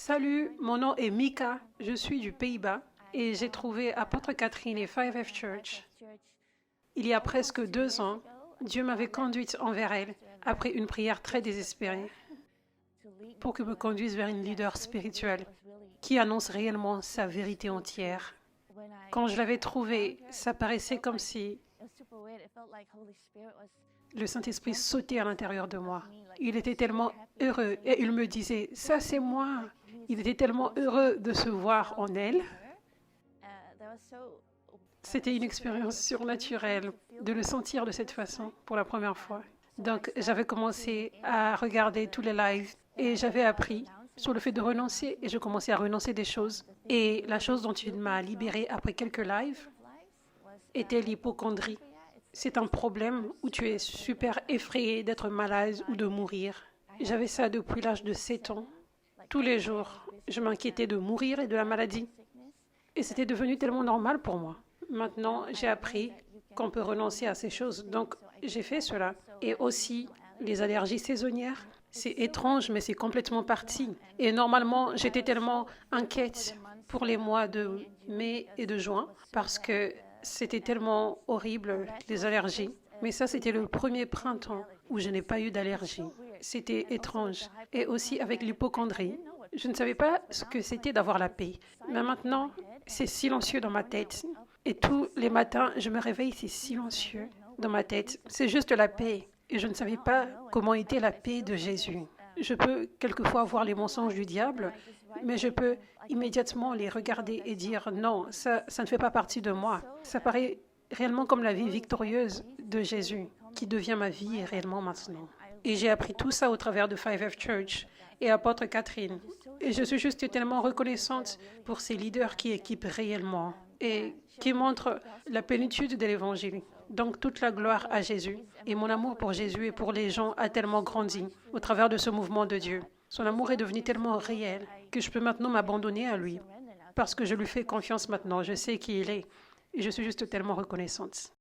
Salut, mon nom est Mika, je suis du Pays-Bas et j'ai trouvé Apôtre Catherine et 5F Church. Il y a presque 2 ans, Dieu m'avait conduite envers elle après une prière très désespérée pour que me conduise vers une leader spirituelle qui annonce réellement sa vérité entière. Quand je l'avais trouvée, ça paraissait comme si le Saint-Esprit sautait à l'intérieur de moi. Il était tellement heureux et il me disait, ça c'est moi. Il était tellement heureux de se voir en elle. C'était une expérience surnaturelle de le sentir de cette façon pour la première fois. Donc j'avais commencé à regarder tous les lives et j'avais appris sur le fait de renoncer et je commençais à renoncer des choses. Et la chose dont il m'a libérée après quelques lives était l'hypocondrie. C'est un problème où tu es super effrayé d'être malade ou de mourir. J'avais ça depuis l'âge de 7 ans. Tous les jours, je m'inquiétais de mourir et de la maladie. Et c'était devenu tellement normal pour moi. Maintenant, j'ai appris qu'on peut renoncer à ces choses. Donc, j'ai fait cela. Et aussi, les allergies saisonnières. C'est étrange, mais c'est complètement parti. Et normalement, j'étais tellement inquiète pour les mois de mai et de juin parce que c'était tellement horrible, les allergies. Mais ça, c'était le premier printemps où je n'ai pas eu d'allergie. C'était étrange. Et aussi avec l'hypocondrie. Je ne savais pas ce que c'était d'avoir la paix. Mais maintenant, c'est silencieux dans ma tête. Et tous les matins, je me réveille, c'est silencieux dans ma tête. C'est juste la paix. Et je ne savais pas comment était la paix de Jésus. Je peux quelquefois voir les mensonges du diable, mais je peux immédiatement les regarder et dire non, ça ne fait pas partie de moi. Ça paraît réellement comme la vie victorieuse de Jésus, qui devient ma vie réellement maintenant. Et j'ai appris tout ça au travers de 5F Church et Apôtre Catherine. Et je suis juste tellement reconnaissante pour ces leaders qui équipent réellement et qui montrent la plénitude de l'Évangile. Donc toute la gloire à Jésus. Et mon amour pour Jésus et pour les gens a tellement grandi au travers de ce mouvement de Dieu. Son amour est devenu tellement réel que je peux maintenant m'abandonner à lui parce que je lui fais confiance maintenant. Je sais qui il est et je suis juste tellement reconnaissante.